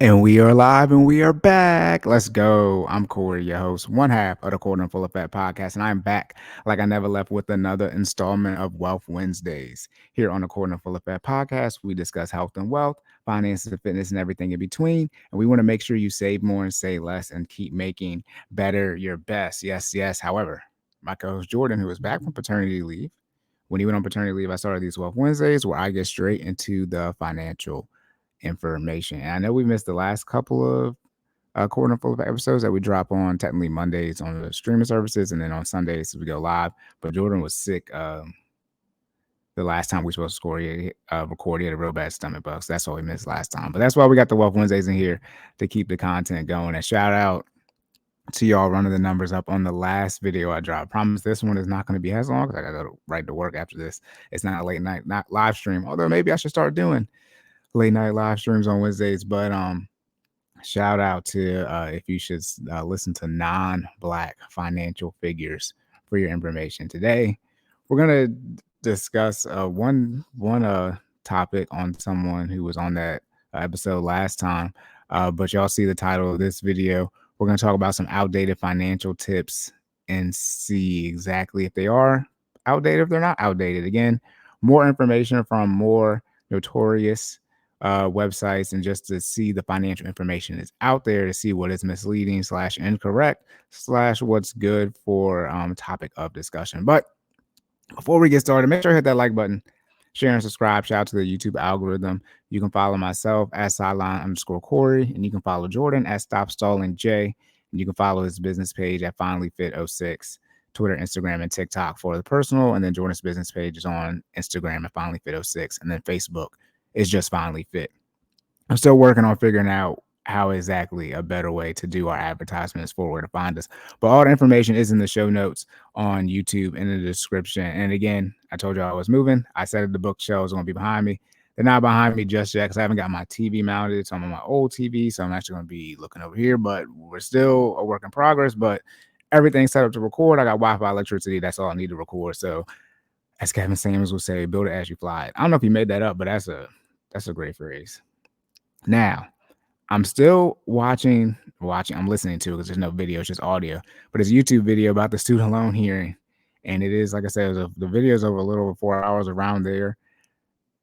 And we are live and we are back. Let's go. I'm Cory, your host, one half of the Quarter and Full Effect podcast. And I'm back like I never left with another installment of Wealth Wednesdays. Here on the Quarter and Full Effect podcast, we discuss health and wealth, finances and fitness, and everything in between. And we want to make sure you save more and save less and keep making better your best. Yes, yes. However, my co host Jordan, who is back from paternity leave, when he went on paternity leave, I started these Wealth Wednesdays where I get straight into the financial information. And I know we missed the last couple of quarter full of episodes that we drop on technically Mondays on the streaming services, and then on Sundays we go live. But Jordan was sick the last time we were supposed to record. He had a real bad stomach bug, so that's why we missed last time. But that's why we got the Wealth Wednesdays in here to keep the content going. And shout out to y'all running the numbers up on the last video I dropped. Promise this one is not going to be as long because I got to go right to work after this. It's not a late night, not live stream. Although maybe I should start doing late night live streams on Wednesdays. But shout out to if you should listen to non-black financial figures for your information. Today, we're gonna discuss one topic on someone who was on that episode last time. But y'all see the title of this video. We're gonna talk about some outdated financial tips and see exactly if they are outdated, if they're not outdated. Again, more information from more notorious websites, and just to see the financial information is out there, to see what is misleading / incorrect / what's good for topic of discussion. But before we get started, make sure to hit that like button, share and subscribe. Shout out to the YouTube algorithm. You can follow myself at sideline_Cory, and you can follow Jordan at StopStallingJ, and you can follow his business page at FinallyFit06, Twitter, Instagram, and TikTok for the personal, and then Jordan's business page is on Instagram at FinallyFit06, and then Facebook is just FinallyFit. I'm still working on figuring out how exactly a better way to do our advertisements for where to find us. But all the information is in the show notes on YouTube in the description. And again, I told you I was moving. I said the bookshelves are going to be behind me. They're not behind me just yet because I haven't got my TV mounted. So I'm on my old TV. So I'm actually going to be looking over here. But we're still a work in progress. But everything's set up to record. I got Wi-Fi, electricity. That's all I need to record. So as Kevin Samuels would say, build it as you fly it. I don't know if he made that up, but that's a great phrase. Now, I'm still watching. I'm listening to it because there's no video, it's just audio. But it's a YouTube video about the student loan hearing, and it is, like I said, the video is over a little over 4 hours around there.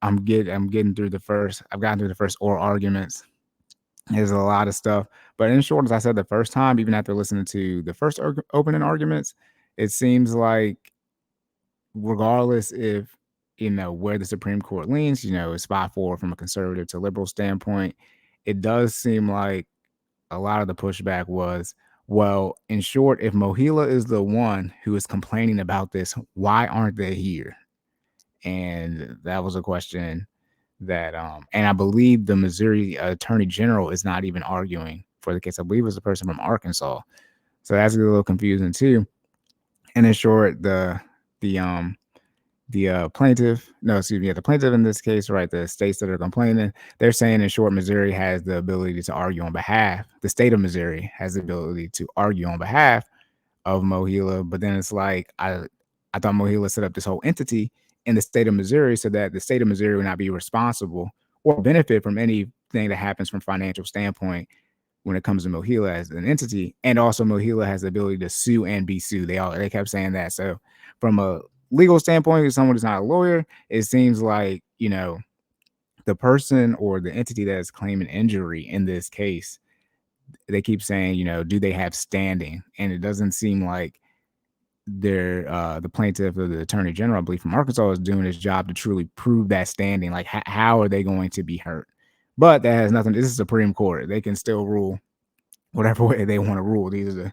I'm getting through the first. I've gotten through the first oral arguments. There's a lot of stuff, but in short, as I said the first time, even after listening to the first opening arguments, it seems like regardless if where the Supreme Court leans, it's 5-4 from a conservative to liberal standpoint. It does seem like a lot of the pushback was, well, in short, if Mohila is the one who is complaining about this, why aren't they here? And that was a question that, and I believe the Missouri Attorney General is not even arguing for the case. I believe it was a person from Arkansas. So that's a little confusing too. And in short, the plaintiff, no, excuse me, the plaintiff in this case, right, the states that are complaining, they're saying in short, Missouri has the ability to argue on behalf, the state of Missouri has the ability to argue on behalf of Mohila. But then it's like, I thought Mohila set up this whole entity in the state of Missouri so that the state of Missouri would not be responsible or benefit from anything that happens from financial standpoint when it comes to Mohila as an entity. And also Mohila has the ability to sue and be sued. They kept saying that. So from a legal standpoint, if someone is not a lawyer, it seems like, the person or the entity that is claiming injury in this case, they keep saying, do they have standing? And it doesn't seem like they're the plaintiff or the attorney general, I believe from Arkansas, is doing his job to truly prove that standing. Like, how are they going to be hurt? But that has nothing. This is Supreme Court. They can still rule whatever way they want to rule. These are the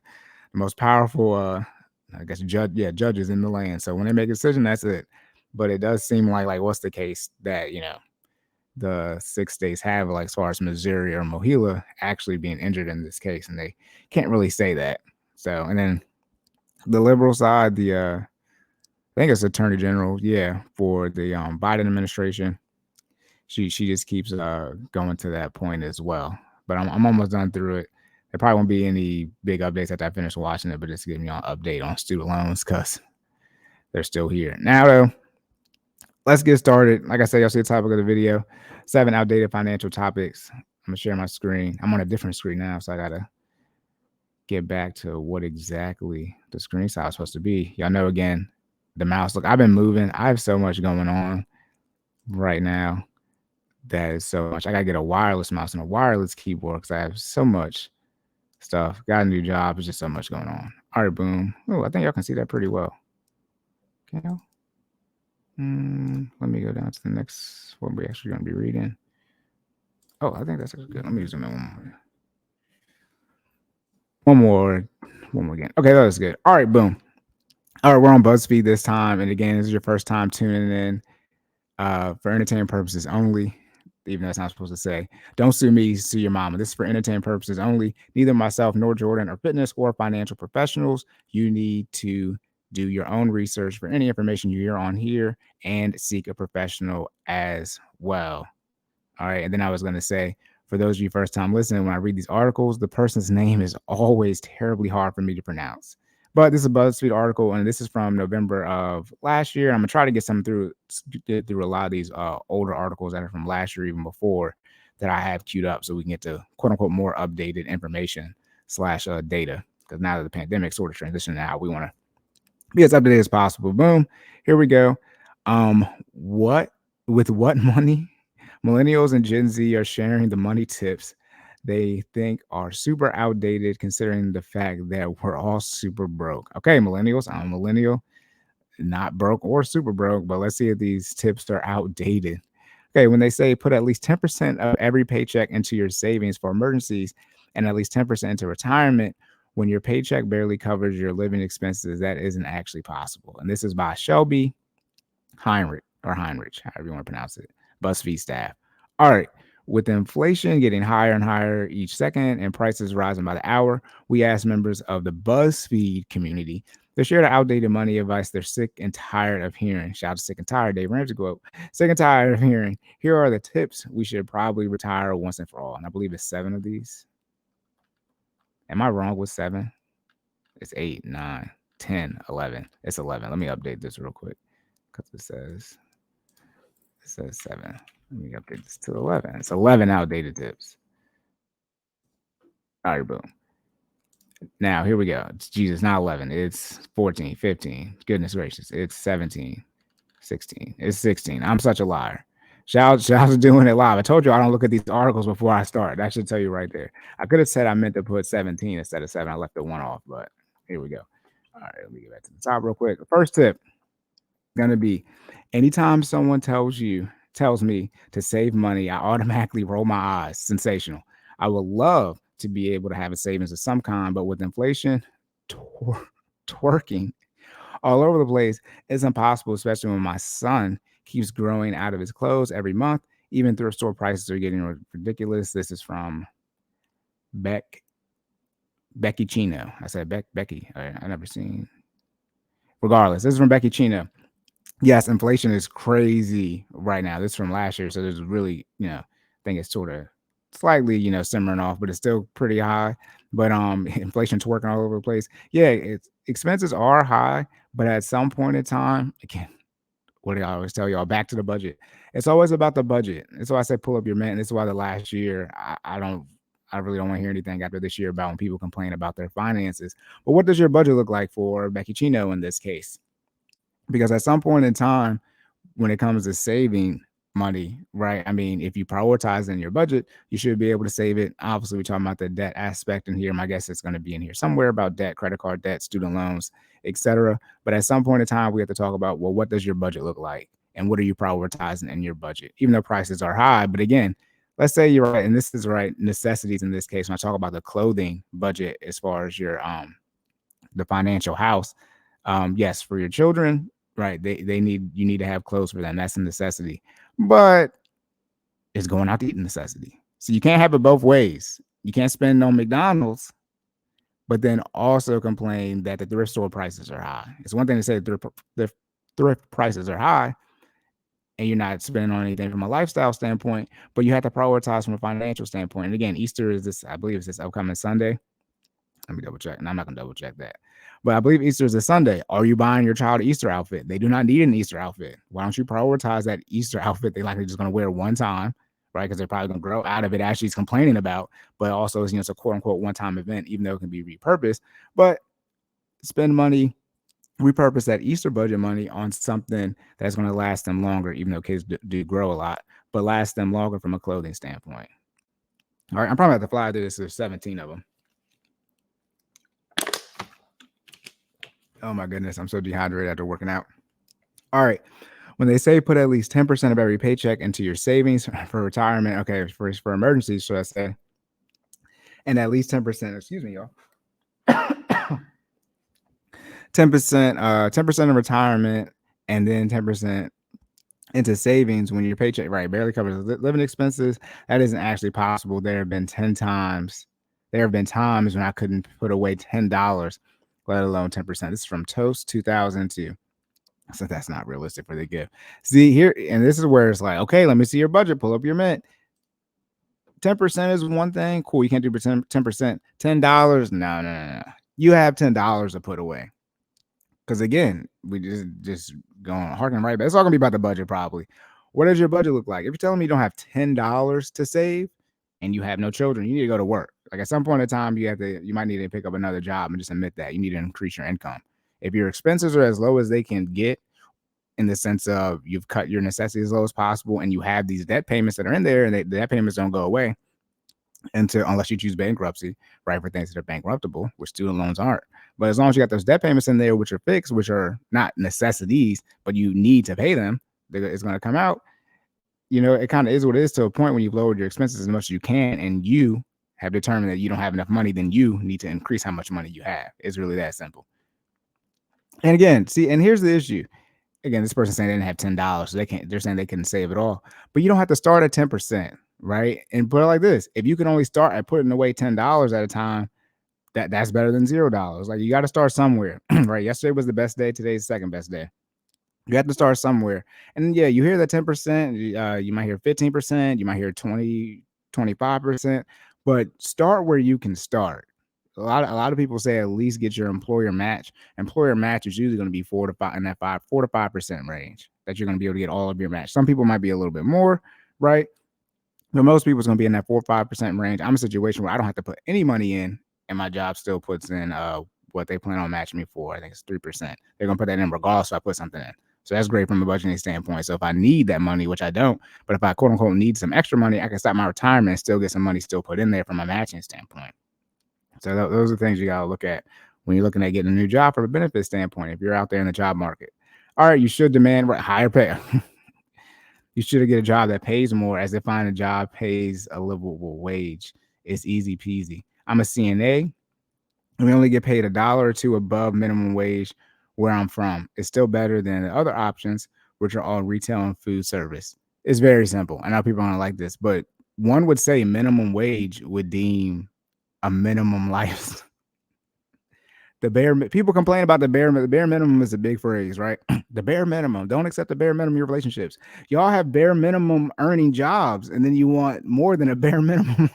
most powerful, I guess, judges in the land. So when they make a decision, that's it. But it does seem like what's the case that the 6 states have, like as far as Missouri or Mohila actually being injured in this case, and they can't really say that. So, and then the liberal side, I think it's Attorney General, for the Biden administration. She just keeps going to that point as well. But I'm almost done through it. There probably won't be any big updates after I finish watching it, but just giving you an update on student loans because they're still here. Now, though, let's get started. Like I said, you'll see the topic of the video: 7 outdated financial topics I'm gonna share my screen. I'm on a different screen now, so I gotta get back to what exactly the screen size is supposed to be. Y'all know again, the mouse. Look, I've been moving. I have so much going on right now. That is so much. I gotta get a wireless mouse and a wireless keyboard because I have so much stuff. Got a new job. It's just so much going on. All right, boom. Oh, I think y'all can see that pretty well. Can y'all? Let me go down to the next what we're actually going to be reading. Oh, I think that's good. Let me zoom in one more. One more again. Okay, that was good. All right, boom. All right, we're on BuzzFeed this time, and again, this is your first time tuning in for entertainment purposes only. Even though it's not supposed to say, don't sue me, sue your mama. This is for entertainment purposes only. Neither myself nor Jordan are fitness or financial professionals. You need to do your own research for any information you hear on here and seek a professional as well. All right. And then I was going to say, for those of you first time listening, when I read these articles, the person's name is always terribly hard for me to pronounce. But this is a BuzzFeed article, and this is from November of last year. I'm gonna try to get through a lot of these older articles that are from last year, even before, that I have queued up, so we can get to quote unquote more updated information slash data. Because now that the pandemic sort of transitioned out, we want to be as updated as possible. Boom, here we go. What money millennials and Gen Z are sharing the money tips they think are super outdated, considering the fact that we're all super broke. Okay, millennials, I'm a millennial, not broke or super broke, but let's see if these tips are outdated. Okay, when they say put at least 10% of every paycheck into your savings for emergencies and at least 10% into retirement, when your paycheck barely covers your living expenses, that isn't actually possible. And this is by Shelby Heinrich, however you want to pronounce it, BuzzFeed staff. All right. With inflation getting higher and higher each second and prices rising by the hour, we asked members of the BuzzFeed community to share the outdated money advice they're sick and tired of hearing. Shout out to sick and tired, Dave Ramsey quote. Sick and tired of hearing. Here are the tips we should probably retire once and for all. And I believe it's 7 of these. Am I wrong with 7? It's 8, 9, 10, 11. It's 11. Let me update this real quick because it says 7. Let me update this to 11. It's 11 outdated tips. All right, boom. Now, here we go. It's Jesus, not 11. It's 14, 15. Goodness gracious. It's 17, 16. It's 16. I'm such a liar. Shout out to doing it live. I told you I don't look at these articles before I start. That should tell you right there. I could have said I meant to put 17 instead of 7. I left the 1 off, but here we go. All right, let me get back to the top real quick. First tip going to be anytime someone tells me to save money, I automatically roll my eyes. Sensational. I would love to be able to have a savings of some kind, but with inflation twerking all over the place, it's impossible, especially when my son keeps growing out of his clothes every month. Even thrift store prices are getting ridiculous. This is from Becky Chino. I said Becky. I never seen. Regardless, this is from Becky Chino. Yes, inflation is crazy right now. This is from last year, so there's really, I think it's sort of slightly, simmering off, but it's still pretty high. But inflation's working all over the place. Yeah, expenses are high, but at some point in time, again, what do I always tell y'all? Back to the budget. It's always about the budget. That's why I say pull up your man. This is why the last year I really don't want to hear anything after this year about when people complain about their finances. But what does your budget look like for Becky Chino in this case? Because at some point in time, when it comes to saving money, right? I mean, if you prioritize in your budget, you should be able to save it. Obviously, we're talking about the debt aspect in here. My guess it's going to be in here somewhere about debt, credit card debt, student loans, etc. But at some point in time, we have to talk about, well, what does your budget look like? And what are you prioritizing in your budget? Even though prices are high, but again, let's say you're right, and this is right, necessities in this case, when I talk about the clothing budget as far as your the financial house, yes, for your children, right? You need to have clothes for them. That's a necessity. But it's going out to eat a necessity. So you can't have it both ways. You can't spend on McDonald's, but then also complain that the thrift store prices are high. It's one thing to say the thrift prices are high and you're not spending on anything from a lifestyle standpoint, but you have to prioritize from a financial standpoint. And again, Easter is this, I believe it's this upcoming Sunday. Let me double check. And I'm not going to double check that. But I believe Easter is a Sunday. Are you buying your child an Easter outfit? They do not need an Easter outfit. Why don't you prioritize that Easter outfit they likely just going to wear one time, right? Because they're probably going to grow out of it as she's complaining about, but also, it's a quote unquote one-time event, even though it can be repurposed. But spend money, repurpose that Easter budget money on something that's going to last them longer, even though kids do grow a lot, but last them longer from a clothing standpoint. All right, I'm probably going to have to fly through this. There's 17 of them. Oh my goodness, I'm so dehydrated after working out. All right. When they say put at least 10% of every paycheck into your savings for retirement, okay, for emergencies, should I say, and at least 10%, excuse me, y'all. 10% of retirement, and then 10% into savings when your paycheck, right, barely covers living expenses. That isn't actually possible. There have been times when I couldn't put away $10, let alone 10%. This is from Toast 2002. So that's not realistic for the gift. See here, and this is where it's like, okay, let me see your budget. Pull up your Mint. 10% is one thing. Cool. You can't do 10%. $10. No. You have $10 to put away. Because again, we just going harking right back. It's all gonna be about the budget, probably. What does your budget look like? If you're telling me you don't have $10 to save and you have no children, you need to go to work. Like at some point in time, you might need to pick up another job and just admit that you need to increase your income. If your expenses are as low as they can get, in the sense of you've cut your necessities as low as possible, and you have these debt payments that are in there, and the debt payments don't go away unless you choose bankruptcy, right, for things that are bankruptable, which student loans aren't. But as long as you got those debt payments in there, which are fixed, which are not necessities, but you need to pay them, it's going to come out. It kind of is what it is, to a point when you've lowered your expenses as much as you can, and you have determined that you don't have enough money, then you need to increase how much money you have. It's really that simple. And again, see, and here's the issue. Again, this person saying they didn't have $10, so they're saying they couldn't save it all. But you don't have to start at 10%, right? And put it like this: if you can only start at putting away $10 at a time, that's better than $0. Like, you got to start somewhere, right? Yesterday was the best day, today's the second best day. You have to start somewhere. And yeah, you hear that 10%, you might hear 15%, you might hear 20, 25%, but start where you can start. A lot of people say at least get your employer match. Employer match is usually going to be 4 to 5% range that you're going to be able to get all of your match. Some people might be a little bit more, right? But most people is going to be in that 4 or 5% range. I'm in a situation where I don't have to put any money in, and my job still puts in what they plan on matching me for. I think it's 3%. They're going to put that in regardless if I put something in. So that's great from a budgeting standpoint. So if I need that money, which I don't, but if I quote unquote need some extra money, I can stop my retirement and still get some money still put in there from a matching standpoint. So those are things you got to look at when you're looking at getting a new job from a benefit standpoint. If you're out there in the job market, all right, you should demand higher pay. You should get a job that pays more, as they find a job pays a livable wage. It's easy peasy. I'm a CNA, and we only get paid $1 or $2 above minimum wage where I'm from. It's still better than the other options, which are all retail and food service. It's very simple. I know people don't like this, but one would say minimum wage would deem a minimum life. People complain about the bare minimum is a big phrase, right? The bare minimum. Don't accept the bare minimum in your relationships. Y'all have bare minimum earning jobs, and then you want more than a bare minimum.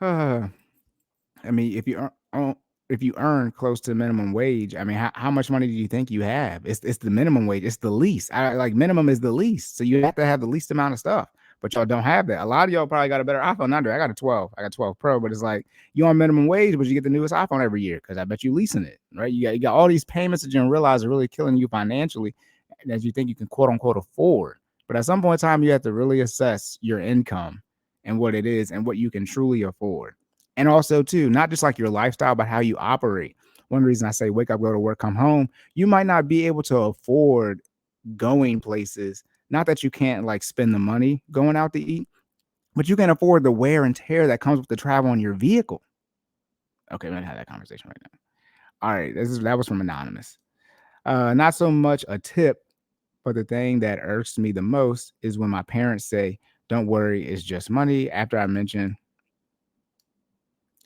I mean, if you earn close to minimum wage, I mean, how much money do you think you have? It's the minimum wage. It's the least. Minimum is the least. So you have to have the least amount of stuff. But y'all don't have that. A lot of y'all probably got a better iPhone than I do. I got a 12. I got 12 Pro, but it's like you on minimum wage, but you get the newest iPhone every year because I bet you leasing it, right? You got all these payments that you don't realize are really killing you financially, as you think you can quote unquote afford. But at some point in time, you have to really assess your income and what it is and what you can truly afford. And also, too, not just like your lifestyle, but how you operate. One reason I say wake up, go to work, come home, you might not be able to afford going places. Not that you can't spend the money going out to eat, but you can afford the wear and tear that comes with the travel on your vehicle. Okay, we're gonna have that conversation right now. All right, that was from Anonymous. Not so much a tip, but the thing that irks me the most is when my parents say, "Don't worry, it's just money," after I mention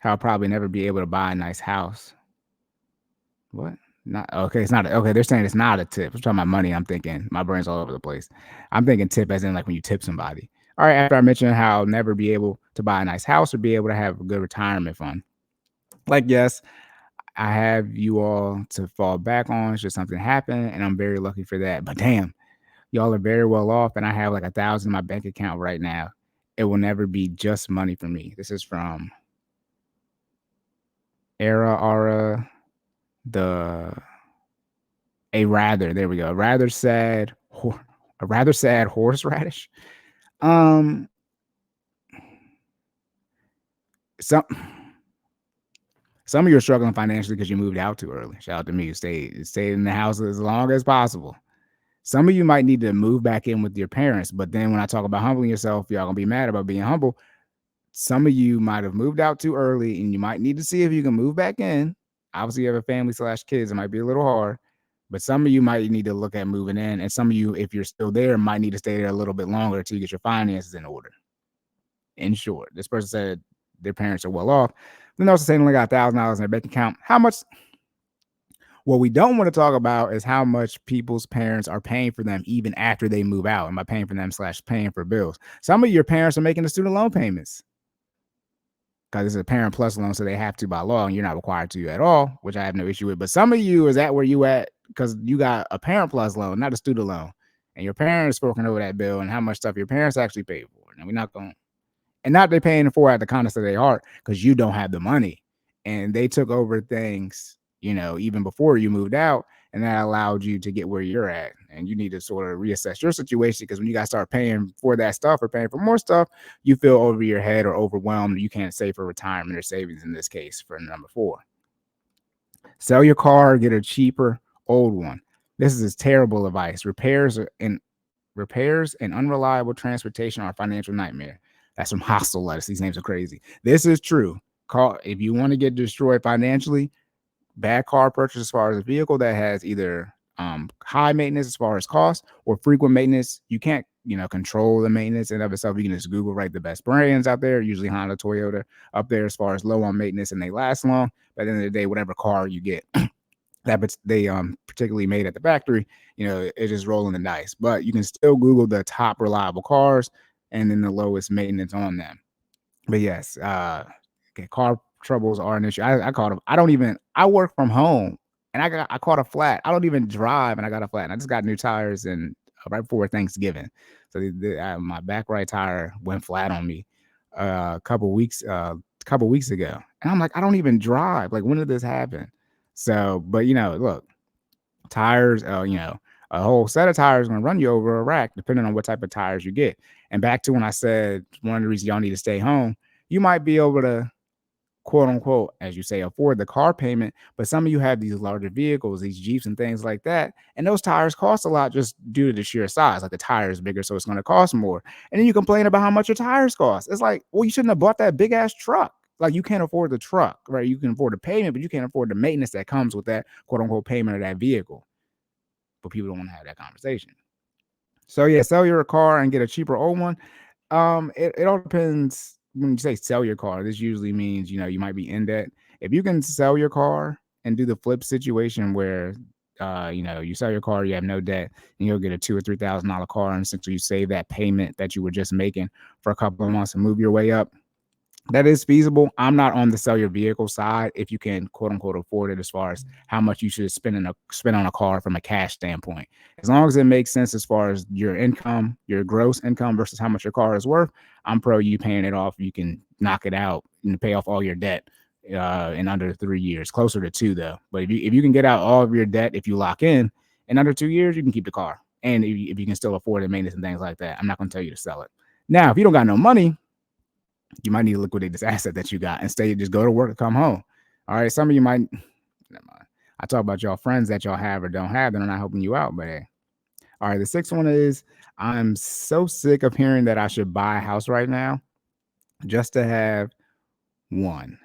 how I'll probably never be able to buy a nice house. What? Not okay. It's not okay. They're saying it's not a tip. I'm talking about money. I'm thinking my brain's all over the place. I'm thinking tip as in when you tip somebody. All right. After I mentioned how I'll never be able to buy a nice house or be able to have a good retirement fund. Yes, I have you all to fall back on should something happen, and I'm very lucky for that. But damn, Y'all are very well off, and I have like 1,000 in my bank account right now. It will never be just money for me. This is from Ara, the a rather. There we go. A rather sad horseradish. Um, some some of you are struggling financially because you moved out too early. Shout out to me. Stay in the house as long as possible. Some of you might need to move back in with your parents, but then when I talk about humbling yourself, y'all gonna be mad about being humble. Some of you might have moved out too early, and you might need to see if you can move back in. Obviously, you have a family slash kids. It might be a little hard, but some of you might need to look at moving in, and some of you, if you're still there, might need to stay there a little bit longer until you get your finances in order. In short, this person said their parents are well off. Then also saying they only got $1,000 in their bank account. How much? What we don't want to talk about is how much people's parents are paying for them even after they move out. And by paying for them slash paying for bills. Some of your parents are making the student loan payments because it's a parent plus loan, so they have to by law, and you're not required to at all, which I have no issue with. But some of you is at where you at because you got a parent plus loan, not a student loan, and your parents forking over that bill and how much stuff your parents actually pay for. And we're not going, and not they paying for at the kindness of their heart because you don't have the money, and they took over things, even before you moved out, and that allowed you to get where you're at. And you need to sort of reassess your situation because when you guys start paying for that stuff or paying for more stuff, you feel over your head or overwhelmed. You can't save for retirement or savings in this case for number 4. Sell your car or get a cheaper old one. This is terrible advice. Repairs and unreliable transportation are a financial nightmare. That's from Hostile Lettuce. These names are crazy. This is true. If you want to get destroyed financially, bad car purchase as far as a vehicle that has either high maintenance as far as cost or frequent maintenance. You can't, control the maintenance and of itself. You can just Google, right, the best brands out there, usually Honda, Toyota up there as far as low on maintenance and they last long. But at the end of the day, whatever car you get that they particularly made at the factory, it's just rolling the dice. But you can still Google the top reliable cars and then the lowest maintenance on them. But yes, okay, car troubles are an issue. I caught them. I work from home and I caught a flat. I don't even drive and I got a flat. And I just got new tires and right before Thanksgiving. So my back right tire went flat on me a couple weeks ago. And I'm like, I don't even drive. Like, when did this happen? So, but look, tires, a whole set of tires going to run you over a rack, depending on what type of tires you get. And back to when I said one of the reasons y'all need to stay home, you might be able to, quote unquote, as you say, afford the car payment. But some of you have these larger vehicles, these Jeeps and things like that. And those tires cost a lot just due to the sheer size. Like the tire is bigger, so it's going to cost more. And then you complain about how much your tires cost. It's like, well, you shouldn't have bought that big ass truck. Like, you can't afford the truck, right? You can afford the payment, but you can't afford the maintenance that comes with that, quote unquote, payment of that vehicle. But people don't want to have that conversation. So yeah, sell your car and get a cheaper old one. It all depends. When you say sell your car, this usually means, you might be in debt. If you can sell your car and do the flip situation where, you sell your car, you have no debt, and you'll get a $2,000 or $3,000 car, and essentially you save that payment that you were just making for a couple of months and move your way up. That is feasible. I'm not on the sell your vehicle side if you can, quote unquote, afford it, as far as how much you should spend on a car from a cash standpoint. As long as it makes sense as far as your income, your gross income versus how much your car is worth, I'm pro you paying it off. You can knock it out and pay off all your debt in under 3 years, closer to 2 though. But if you can get out all of your debt, if you lock in under 2 years, you can keep the car. And if you can still afford it, maintenance and things like that, I'm not going to tell you to sell it. Now, if you don't got no money, you might need to liquidate this asset that you got and just go to work and come home. All right. Some of you might, never mind. I talk about y'all friends that y'all have or don't have that are not helping you out. But hey, all right. The 6th one is, I'm so sick of hearing that I should buy a house right now just to have one.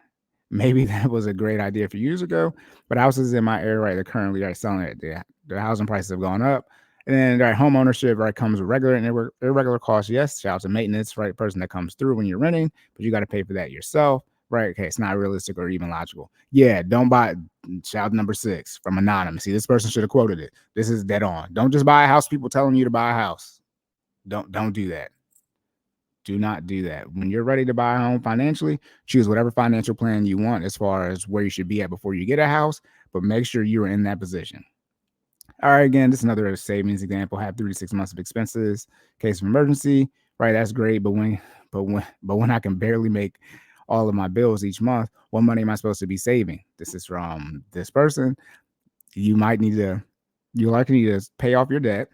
Maybe that was a great idea a few years ago, but houses in my area right are currently are selling it. The housing prices have gone up. And then home ownership, right, comes with regular and irregular costs. Yes, shout out to maintenance, right, person that comes through when you're renting, but you got to pay for that yourself, right? Okay, it's not realistic or even logical. Yeah, don't buy. Shout out number 6 from Anonymous. See, this person should have quoted it. This is dead on. Don't just buy a house. People telling you to buy a house. Don't do that. Do not do that. When you're ready to buy a home financially, choose whatever financial plan you want as far as where you should be at before you get a house, but make sure you're in that position. All right, again, this is another savings example. Have 3 to 6 months of expenses, case of emergency. Right, that's great. But when I can barely make all of my bills each month, what money am I supposed to be saving? This is from this person. You might need to, you likely need to pay off your debt,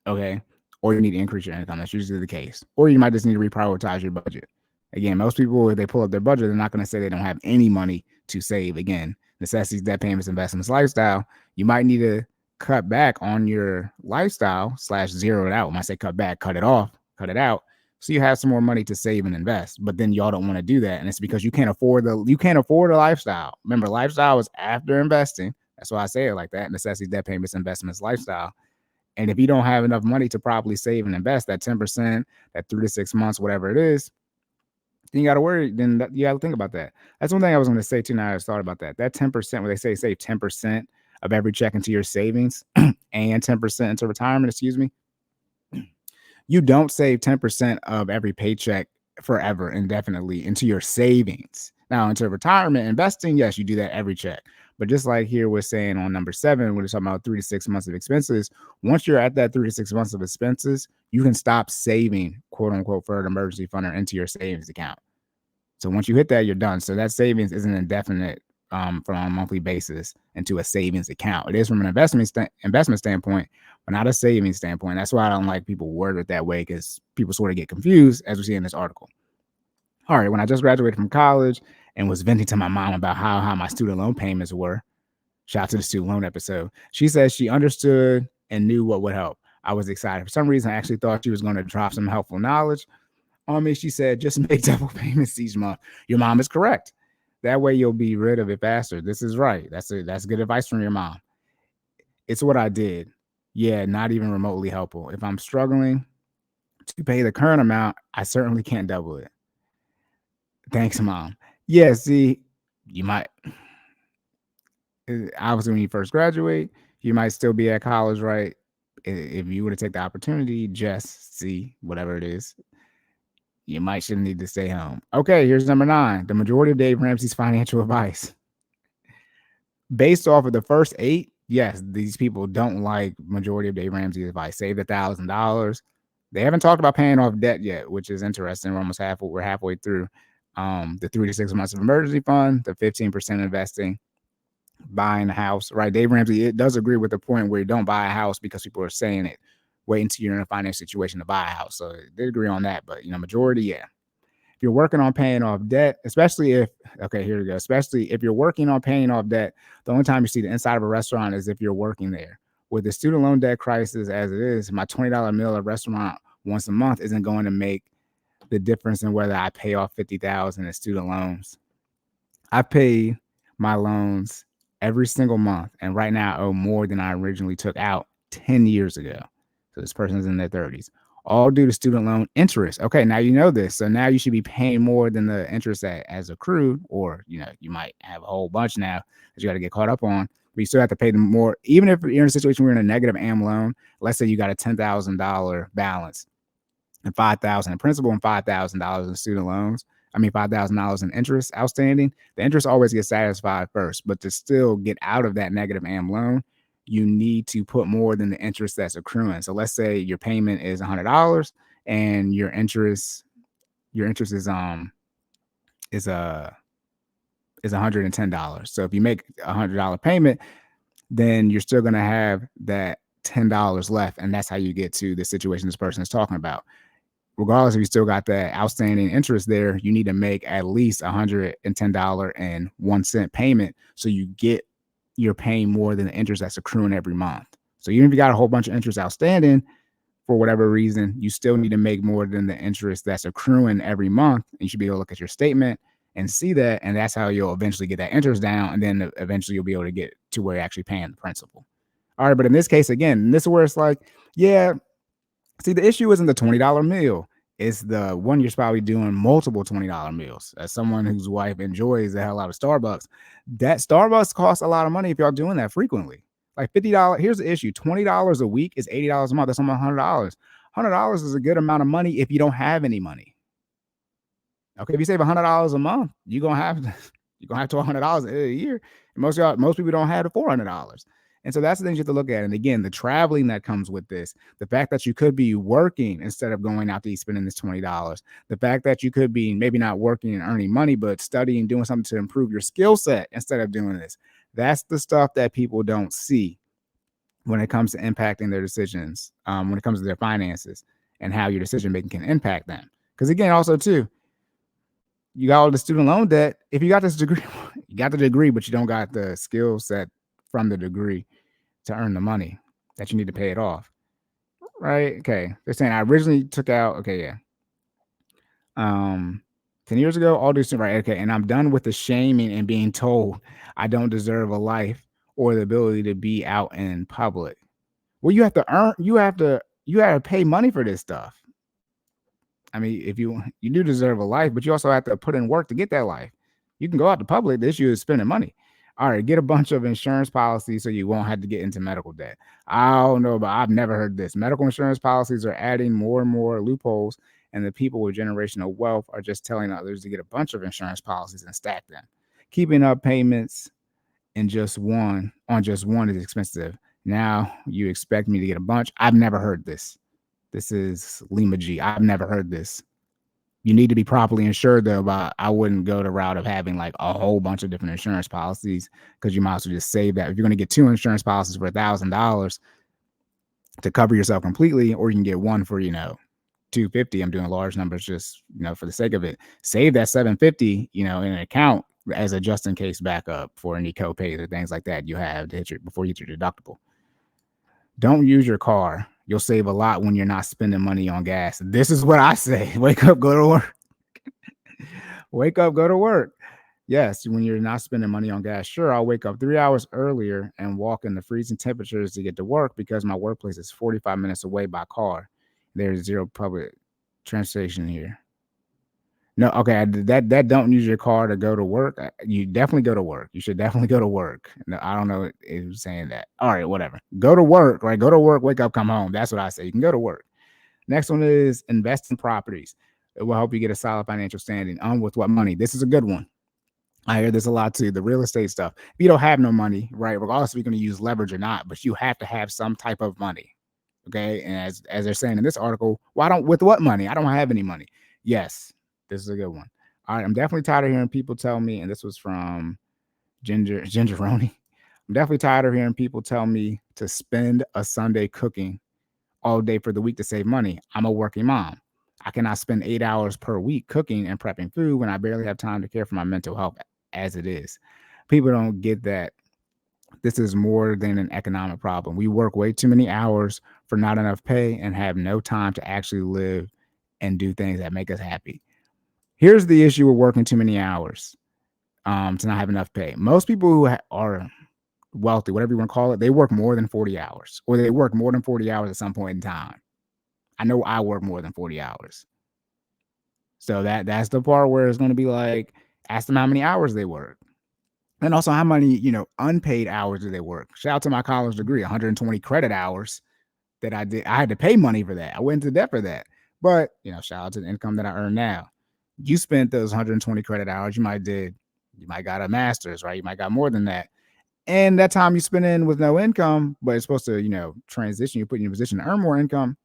okay, or you need to increase your income. That's usually the case. Or you might just need to reprioritize your budget. Again, most people, if they pull up their budget, they're not going to say they don't have any money to save. Again, necessities, debt payments, investments, lifestyle. You might need to cut back on your lifestyle / zero it out. When I say cut back, cut it off, cut it out. So you have some more money to save and invest. But then y'all don't want to do that. And it's because you can't afford a lifestyle. Remember, lifestyle is after investing. That's why I say it like that. Necessities, debt payments, investments, lifestyle. And if you don't have enough money to properly save and invest that 10%, that 3 to 6 months, whatever it is, then you got to worry. Then you got to think about that. That's one thing I was going to say too. Now I thought about that. That 10%, where they say save 10% of every check into your savings and 10% into retirement, excuse me. You don't save 10% of every paycheck forever, indefinitely into your savings. Now, into retirement investing, yes, you do that every check. But just like here we're saying on number 7, we're talking about 3 to 6 months of expenses. Once you're at that 3 to 6 months of expenses, you can stop saving, quote unquote, for an emergency fund or into your savings account. So once you hit that, you're done. So that savings isn't indefinite from a monthly basis into a savings account. It is from an investment standpoint, but not a savings standpoint. That's why I don't like people word it that way, because people sort of get confused, as we see in this article. All right, when I just graduated from college and was venting to my mom about how my student loan payments were, shout out to the student loan episode, she said she understood and knew what would help. I was excited. For some reason, I actually thought she was going to drop some helpful knowledge on me. She said, just make double payments each month. Your mom is correct. That way you'll be rid of it faster. This is right. That's good advice from your mom. It's what I did. Yeah, not even remotely helpful. If I'm struggling to pay the current amount, I certainly can't double it. Thanks, mom. Yeah, see, you might, obviously, when you first graduate, you might still be at college, right? If you were to take the opportunity, just see whatever it is, you might shouldn't need to stay home. Okay, here's number 9. The majority of Dave Ramsey's financial advice. Based off of the first 8, yes, these people don't like majority of Dave Ramsey's advice. Save $1,000. They haven't talked about paying off debt yet, which is interesting. We're halfway through. The 3 to 6 months of emergency fund, the 15% investing, buying a house, right? Dave Ramsey, it does agree with the point where you don't buy a house because people are saying it. Wait until you're in a financial situation to buy a house. So they agree on that. But, majority, yeah. If you're working on paying off debt, especially if you're working on paying off debt, the only time you see the inside of a restaurant is if you're working there. With the student loan debt crisis as it is, my $20 meal at a restaurant once a month isn't going to make the difference in whether I pay off $50,000 in student loans. I pay my loans every single month, and right now I owe more than I originally took out 10 years ago. So this person's in their 30s. All due to student loan interest. Okay, now you know this. So now you should be paying more than the interest that as accrued, or you might have a whole bunch now that you got to get caught up on. But you still have to pay them more, even if you're in a situation where you're in a negative AM loan. Let's say you got a $10,000 balance and $5,000 in principal and $5,000 in student loans. $5,000 in interest outstanding. The interest always gets satisfied first, but to still get out of that negative AM loan, you need to put more than the interest that's accruing. So let's say your payment is $100 and your interest is $110. So if you make $100 payment, then you're still going to have that $10 left, and that's how you get to the situation this person is talking about. Regardless if you still got that outstanding interest there, you need to make at least $110.01 payment, so you're paying more than the interest that's accruing every month. So even if you got a whole bunch of interest outstanding for whatever reason, you still need to make more than the interest that's accruing every month. And you should be able to look at your statement and see that, and that's how you'll eventually get that interest down, and then eventually you'll be able to get to where you're actually paying the principal. All right, but in this case, again, this is where it's like, yeah, see, the issue isn't the $20 meal. It's the one you're probably doing multiple $20 meals. As someone whose wife enjoys the hell out of Starbucks, that Starbucks costs a lot of money if y'all doing that frequently. Like $50. Here's the issue: $20 a week is $80 a month. That's almost $100. $100 is a good amount of money if you don't have any money. Okay, if you save $100 a month, you're gonna have $1,200 a year. And most people don't have the $400. And so that's the things you have to look at. And again, the traveling that comes with this, the fact that you could be working instead of going out to eat, spending this $20, the fact that you could be maybe not working and earning money, but studying, doing something to improve your skill set instead of doing this. That's the stuff that people don't see when it comes to impacting their decisions, when it comes to their finances and how your decision making can impact them. Because again, also too, you got all the student loan debt. If you got this degree, you got the degree, but you don't got the skill set from the degree to earn the money that you need to pay it off. Right? Okay. They're saying I originally took out, okay, yeah. 10 years ago, all these right, okay, and I'm done with the shaming and being told I don't deserve a life or the ability to be out in public. Well, you have to earn, you have to pay money for this stuff. I mean, if you do deserve a life, but you also have to put in work to get that life. You can go out to public. The issue is spending money. All right, get a bunch of insurance policies so you won't have to get into medical debt. I don't know, but I've never heard this. Medical insurance policies are adding more and more loopholes, and the people with generational wealth are just telling others to get a bunch of insurance policies and stack them. Keeping up payments on just one is expensive. Now you expect me to get a bunch. I've never heard this. This is Lima G. I've never heard this. You need to be properly insured, though, but I wouldn't go the route of having like a whole bunch of different insurance policies because you might as well just save that. If you're going to get 2 insurance policies for $1,000 to cover yourself completely, or you can get one for, $250. I'm doing large numbers just, for the sake of it. Save that $750, in an account as a just in case backup for any copays or things like that you have to hit before you hit your deductible. Don't use your car. You'll save a lot when you're not spending money on gas. This is what I say. Wake up, go to work. Wake up, go to work. Yes, when you're not spending money on gas, sure, I'll wake up 3 hours earlier and walk in the freezing temperatures to get to work because my workplace is 45 minutes away by car. There's zero public transportation here. No, okay, that don't use your car to go to work. You definitely go to work. You should definitely go to work. No, I don't know if you're saying that. All right, whatever. Go to work, right? Go to work, wake up, come home. That's what I say. You can go to work. Next one is invest in properties. It will help you get a solid financial standing. With what money? This is a good one. I hear this a lot too. The real estate stuff. If you don't have no money, right? Regardless if you're going to use leverage or not, but you have to have some type of money. Okay. And as they're saying in this article, with what money? I don't have any money. Yes. This is a good one. All right. I'm definitely tired of hearing people tell me, and this was from Gingeroni. I'm definitely tired of hearing people tell me to spend a Sunday cooking all day for the week to save money. I'm a working mom. I cannot spend 8 hours per week cooking and prepping food when I barely have time to care for my mental health as it is. People don't get that this is more than an economic problem. We work way too many hours for not enough pay and have no time to actually live and do things that make us happy. Here's the issue with working too many hours to not have enough pay. Most people who are wealthy, whatever you want to call it, they work more than 40 hours, or they work more than 40 hours at some point in time. I know I work more than 40 hours. So that's the part where it's going to be like, ask them how many hours they work. And also how many, unpaid hours do they work? Shout out to my college degree, 120 credit hours that I did. I had to pay money for that. I went into debt for that. But, shout out to the income that I earn now. You spent those 120 credit hours. You might got a master's, right? You might got more than that. And that time you spend in with no income, but it's supposed to, transition, you put you in a position to earn more income.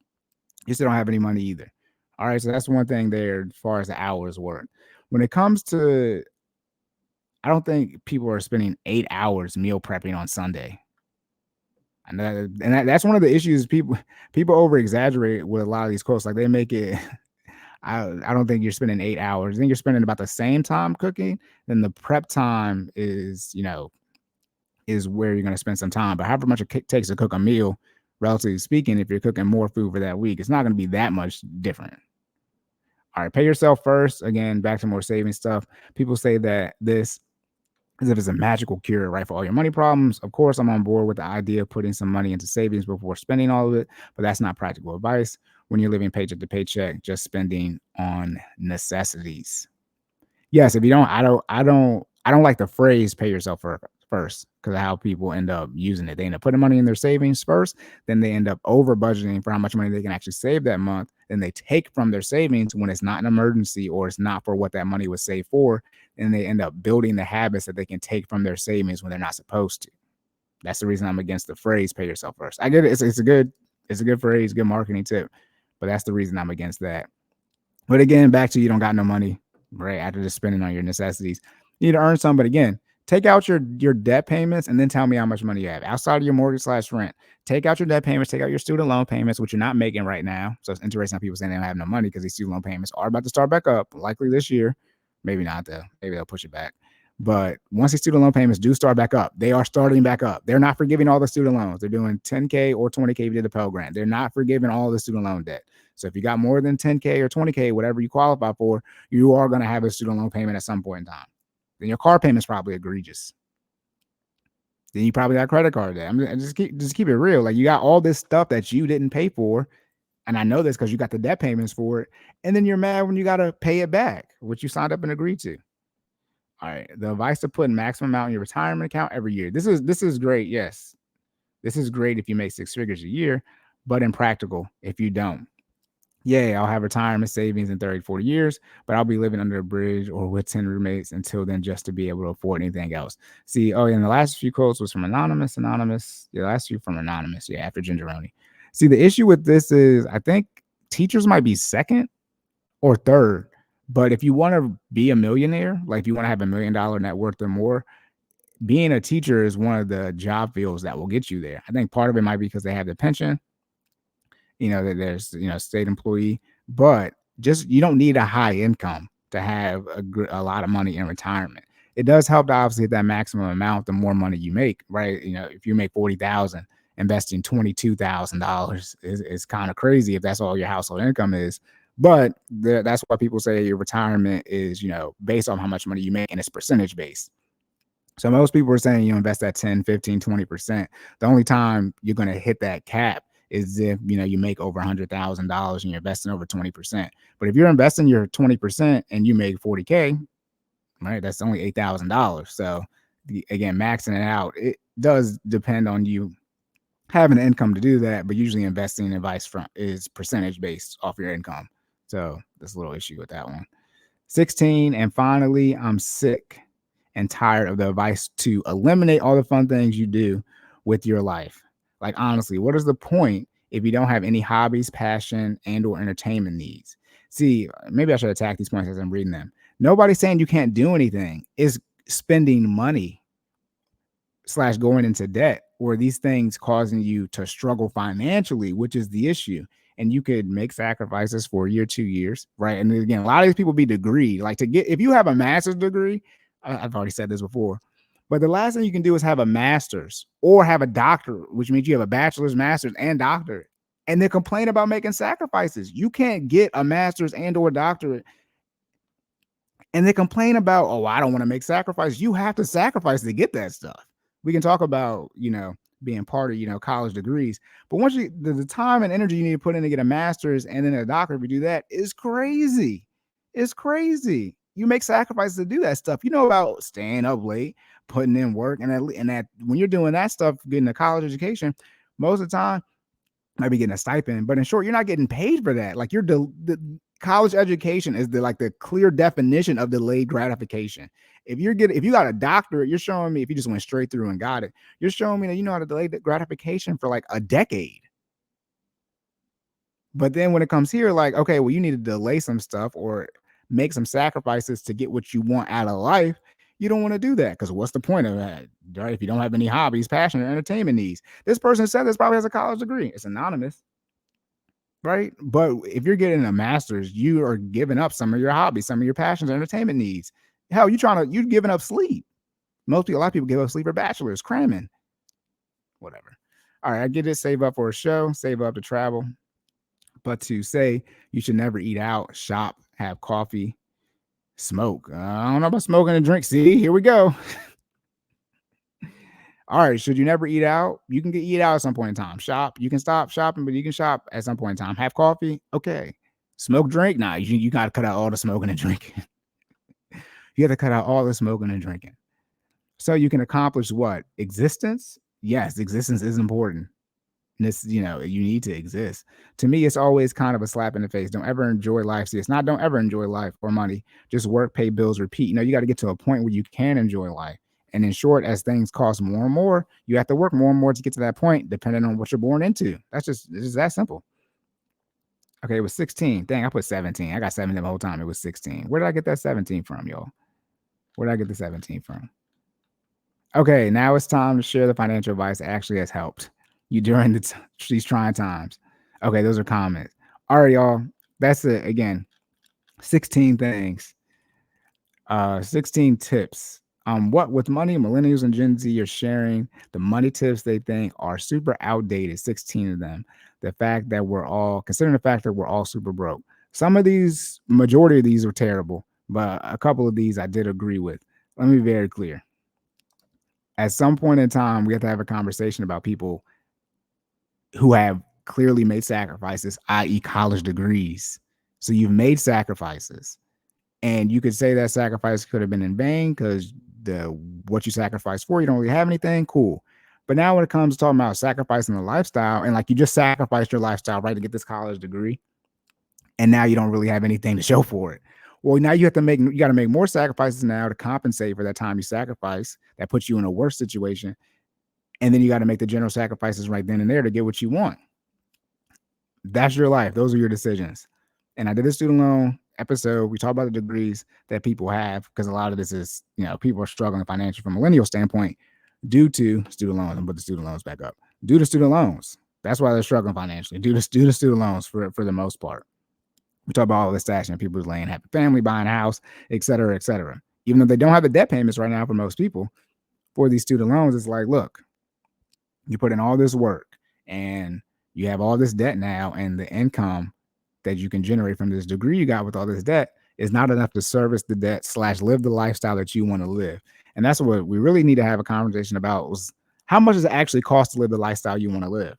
You still don't have any money either. All right. So that's one thing there as far as the hours work. When it comes to, I don't think people are spending 8 hours meal prepping on Sunday. And that's one of the issues. People over exaggerate with a lot of these quotes. Like they make it, I don't think you're spending 8 hours. I think you're spending about the same time cooking. Then the prep time is where you're going to spend some time. But however much it takes to cook a meal, relatively speaking, if you're cooking more food for that week, it's not going to be that much different. All right, pay yourself first. Again, back to more saving stuff. People say that this as if it's a magical cure, right, for all your money problems. Of course, I'm on board with the idea of putting some money into savings before spending all of it, but that's not practical advice when you're living paycheck to paycheck, just spending on necessities. Yes, if you don't, I don't like the phrase "pay yourself first" because of how people end up using it. They end up putting money in their savings first, then they end up over budgeting for how much money they can actually save that month. Then they take from their savings when it's not an emergency or it's not for what that money was saved for, and they end up building the habits that they can take from their savings when they're not supposed to. That's the reason I'm against the phrase "pay yourself first." I get it; it's a good phrase, good marketing tip, but that's the reason I'm against that. But again, back to you don't got no money, right? After just spending on your necessities, you need to earn some. But again, take out your debt payments and then tell me how much money you have outside of your mortgage/rent. Take out your debt payments, take out your student loan payments, which you're not making right now. So it's interesting how people saying they don't have no money because these student loan payments are about to start back up, likely this year. Maybe not though. Maybe they'll push it back. But once these student loan payments do start back up, they are starting back up. They're not forgiving all the student loans. They're doing 10K or 20K if you did the Pell Grant. They're not forgiving all the student loan debt. So if you got more than 10K or 20K, whatever you qualify for, you are going to have a student loan payment at some point in time. Then your car payment's probably egregious. Then you probably got credit card debt. Just keep it real. Like you got all this stuff that you didn't pay for, and I know this because you got the debt payments for it, and then you're mad when you got to pay it back, which you signed up and agreed to. All right, the advice to put maximum amount in your retirement account every year. This is great. Yes, this is great if you make 6 figures a year, but impractical if you don't. Yeah, I'll have retirement savings in 30, 40 years, but I'll be living under a bridge or with 10 roommates until then just to be able to afford anything else. See, and the last few quotes was from Anonymous. Yeah, the last few from Anonymous. Yeah, after Gingeroni. See, the issue with this is I think teachers might be second or third, but if you want to be a millionaire, like if you want to have $1 million net worth or more, being a teacher is one of the job fields that will get you there. I think part of it might be because they have the pension, that there's state employee, but just you don't need a high income to have a lot of money in retirement. It does help to obviously hit that maximum amount the more money you make, right? If you make 40,000, investing $22,000 is kind of crazy if that's all your household income is. But that's why people say your retirement is based on how much money you make, and it's percentage based. So most people are saying invest that 10, 15, 20%. The only time you're going to hit that cap is if you make over $100,000 and you're investing over 20%. But if you're investing your 20% and you make 40K, right, that's only $8,000. So again, maxing it out, it does depend on you having an income to do that, but usually investing advice is percentage based off your income. So there's a little issue with that one. 16, and finally, I'm sick and tired of the advice to eliminate all the fun things you do with your life. Like, honestly, what is the point if you don't have any hobbies, passion, and or entertainment needs? See, maybe I should attack these points as I'm reading them. Nobody's saying you can't do anything. It's spending money / going into debt, or these things causing you to struggle financially, which is the issue. And you could make sacrifices for a year, 2 years, right? And again, a lot of these people be degree, like if you have a master's degree, I've already said this before, but the last thing you can do is have a master's or have a doctorate, which means you have a bachelor's, master's, and doctorate, and then complain about making sacrifices. You can't get a master's and or doctorate and they complain about, oh, I don't want to make sacrifices. You have to sacrifice to get that stuff. We can talk about, being part of, college degrees, but once the time and energy you need to put in to get a master's and then a doctorate, if you do that, is crazy. It's crazy. You make sacrifices to do that stuff. You know about staying up late, putting in work, and that when you're doing that stuff, getting a college education, most of the time, might be getting a stipend, but in short, you're not getting paid for that. Like the college education is the clear definition of delayed gratification. If you got a doctorate, you're showing me, if you just went straight through and got it, you're showing me that you know how to delay the gratification for like a decade. But then when it comes here, like, okay, well, you need to delay some stuff or make some sacrifices to get what you want out of life. You don't want to do that because what's the point of that, right? If you don't have any hobbies, passion, or entertainment needs. This person said this probably has a college degree. It's anonymous, right? But if you're getting a master's, you are giving up some of your hobbies, some of your passions, and entertainment needs. Hell, you're giving up sleep. A lot of people give up sleep for bachelors, cramming, whatever. All right, I get it. Save up for a show, save up to travel. But to say you should never eat out, shop, have coffee, smoke. I don't know about smoking and drink. See, here we go. All right, should you never eat out? You can eat out at some point in time. Shop, you can stop shopping, but you can shop at some point in time. Have coffee, okay. Smoke, drink, nah, you got to cut out all the smoking and drinking. You have to cut out all the smoking and drinking. So you can accomplish what? Existence? Yes, existence is important. This, you need to exist. To me, it's always kind of a slap in the face. Don't ever enjoy life. See, it's not don't ever enjoy life or money. Just work, pay bills, repeat. You got to get to a point where you can enjoy life. And in short, as things cost more and more, you have to work more and more to get to that point, depending on what you're born into. It's just that simple. Okay, it was 16. Dang, I put 17. I got 17 the whole time. It was 16. Where did I get that 17 from, y'all? Where did I get the 17 from? Okay, now it's time to share the financial advice that actually has helped you during these trying times. Okay, those are comments. All right, y'all. That's it. Again, 16 things, 16 tips. What with money, millennials and Gen Z are sharing the money tips they think are super outdated. 16 of them. Considering the fact that we're all super broke. Some of these, majority of these are terrible, but a couple of these I did agree with. Let me be very clear. At some point in time, we have to have a conversation about people who have clearly made sacrifices, i.e., college degrees. So you've made sacrifices, and you could say that sacrifice could have been in vain because what you sacrificed for, you don't really have anything. Cool. But now when it comes to talking about sacrificing the lifestyle, and like you just sacrificed your lifestyle, right, to get this college degree, and now you don't really have anything to show for it. Well, now you got to make more sacrifices now to compensate for that time you sacrifice. That puts you in a worse situation. And then you got to make the general sacrifices right then and there to get what you want. That's your life. Those are your decisions. And I did a student loan episode. We talked about the degrees that people have, because a lot of this is, people are struggling financially from a millennial standpoint due to student loans. And put the student loans back up. Due to student loans. That's why they're struggling financially. Due to student loans for the most part. We talk about all this stash and people laying happy family, buying a house, et cetera, et cetera. Even though they don't have the debt payments right now for most people, for these student loans, it's like, look, you put in all this work and you have all this debt now, and the income that you can generate from this degree you got with all this debt is not enough to service the debt / live the lifestyle that you want to live. And that's what we really need to have a conversation about, was how much does it actually cost to live the lifestyle you want to live?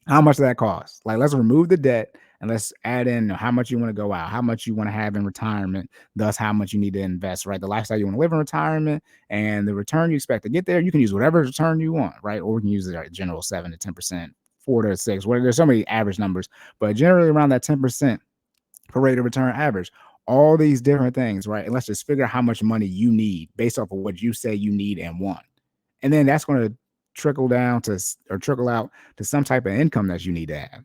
How much does that cost? Like, let's remove the debt and let's add in how much you want to go out, how much you want to have in retirement, thus how much you need to invest, right? The lifestyle you want to live in retirement and the return you expect to get there. You can use whatever return you want, right? Or we can use the general 7 to 10%, 4 to 6. There's so many average numbers, but generally around that 10% per rate of return average. All these different things, right? And let's just figure out how much money you need based off of what you say you need and want. And then that's going to trickle out to some type of income that you need to have.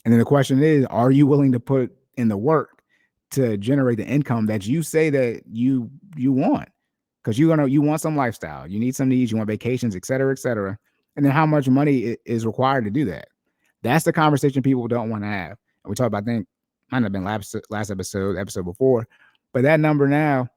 And then the question is, are you willing to put in the work to generate the income that you say that you want? Because you want some lifestyle, you need some needs, you want vacations, et cetera, et cetera. And then how much money is required to do that? That's the conversation people don't want to have. And we talked about, I think, might have been last episode before, but that number now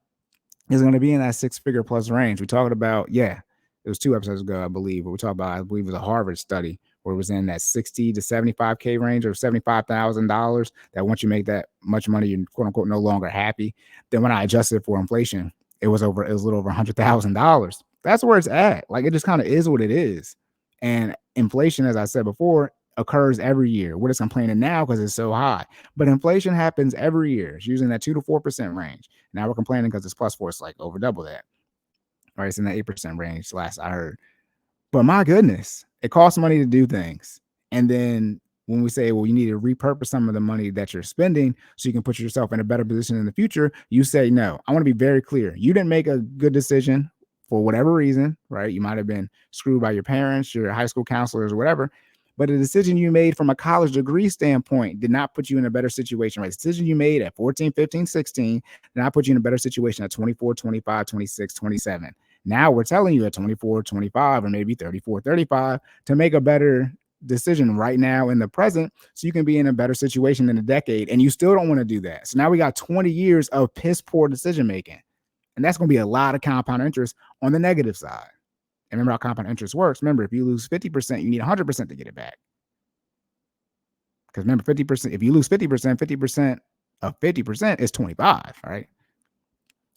is going to be in that 6-figure plus range. We talked about, it was 2 episodes ago, I believe, but we talked about, I believe it was a Harvard study where it was in that 60 to 75K range, or $75,000, that once you make that much money, you're quote unquote no longer happy. Then when I adjusted for inflation, it was a little over $100,000. That's where it's at. Like, it just kind of is what it is. And inflation, as I said before, occurs every year. We're just complaining now because it's so high, but inflation happens every year. It's usually in that 2 to 4% range. Now we're complaining because it's +4. It's like over double that. Right? It's in the 8% range last I heard. But my goodness, it costs money to do things. And then when we say, well, you need to repurpose some of the money that you're spending so you can put yourself in a better position in the future, you say no. I want to be very clear. You didn't make a good decision for whatever reason, right? You might have been screwed by your parents, your high school counselors, or whatever. But the decision you made from a college degree standpoint did not put you in a better situation, right? The decision you made at 14, 15, 16 did not put you in a better situation at 24, 25, 26, 27. Now we're telling you at 24, 25, or maybe 34, 35 to make a better decision right now in the present so you can be in a better situation in a decade, and you still don't want to do that. So now we got 20 years of piss poor decision making, and that's going to be a lot of compound interest on the negative side. And remember how compound interest works. Remember, if you lose 50%, you need 100% to get it back. Because remember, 50%, if you lose 50%, 50% of 50% is 25, right?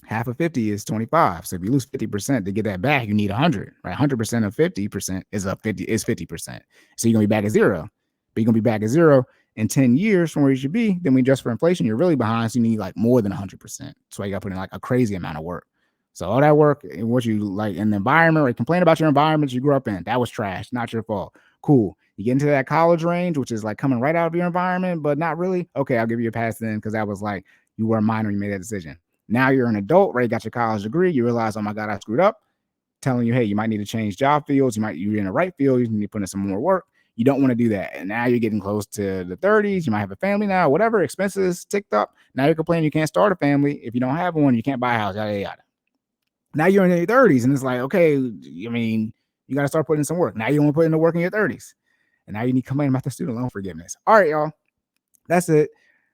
Half of 50 is 25. So if you lose 50% to get that back, you need 100, right? 100% of 50% is 50%. So you're going to be back at zero. But you're going to be back at zero in 10 years from where you should be. Then we adjust for inflation, you're really behind. So you need like more than 100%. So you got to put in like a crazy amount of work. So all that work and what you like in the environment, or complain about your environment you grew up in, that was trash, not your fault. Cool. You get into that college range, which is like coming right out of your environment, but not really. Okay, I'll give you a pass then, because that was like you were a minor, you made that decision. Now you're an adult, right? Got your college degree. You realize, oh my God, I screwed up. Telling you, hey, you might need to change job fields. You're in the right field. You need to put in some more work. You don't want to do that. And now you're getting close to the 30s. You might have a family now, whatever, expenses ticked up. Now you're complaining you can't start a family. If you don't have one, you can't buy a house, yada, yada. Now you're in your 30s and it's like, okay, I mean, you got to start putting in some work. Now you don't want to put in the work in your 30s. And now you need to complain about the student loan forgiveness. All right, y'all. That's it.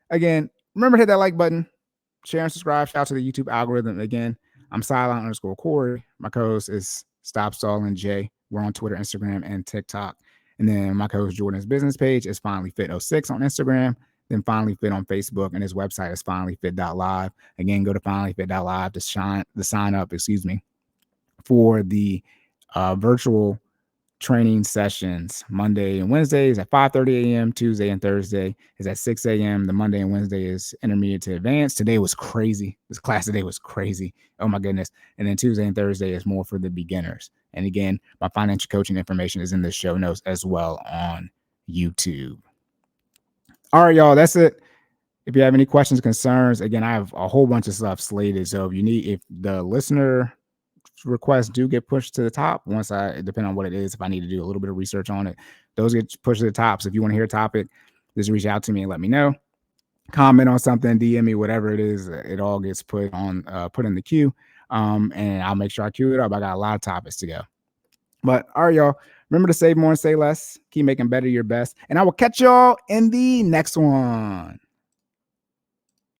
Again, remember to hit that like button, share and subscribe. Shout out to the YouTube algorithm. Again, I'm Silent_Cory. My co-host is Stop Stalling J. We're on Twitter, Instagram, and TikTok. And then my co-host Jordan's business page is FinallyFit06 on Instagram. Then FinallyFit on Facebook, and his website is FinallyFit.live. Again, go to FinallyFit.live to sign up, for the virtual training sessions. Monday and Wednesday is at 5:30 a.m. Tuesday and Thursday is at 6 a.m. The Monday and Wednesday is intermediate to advanced. Today was crazy. This class today was crazy. Oh my goodness. And then Tuesday and Thursday is more for the beginners. And again, my financial coaching information is in the show notes as well on YouTube. All right, y'all, that's it. If you have any questions, concerns, again, I have a whole bunch of stuff slated. So if the listener requests do get pushed to the top, depending on what it is, if I need to do a little bit of research on it, those get pushed to the top. So if you want to hear a topic, just reach out to me and let me know. Comment on something, DM me, whatever it is, it all gets put in the queue. And I'll make sure I queue it up. I got a lot of topics to go. But all right, y'all, remember to save more and say less. Keep making better your best. And I will catch y'all in the next one.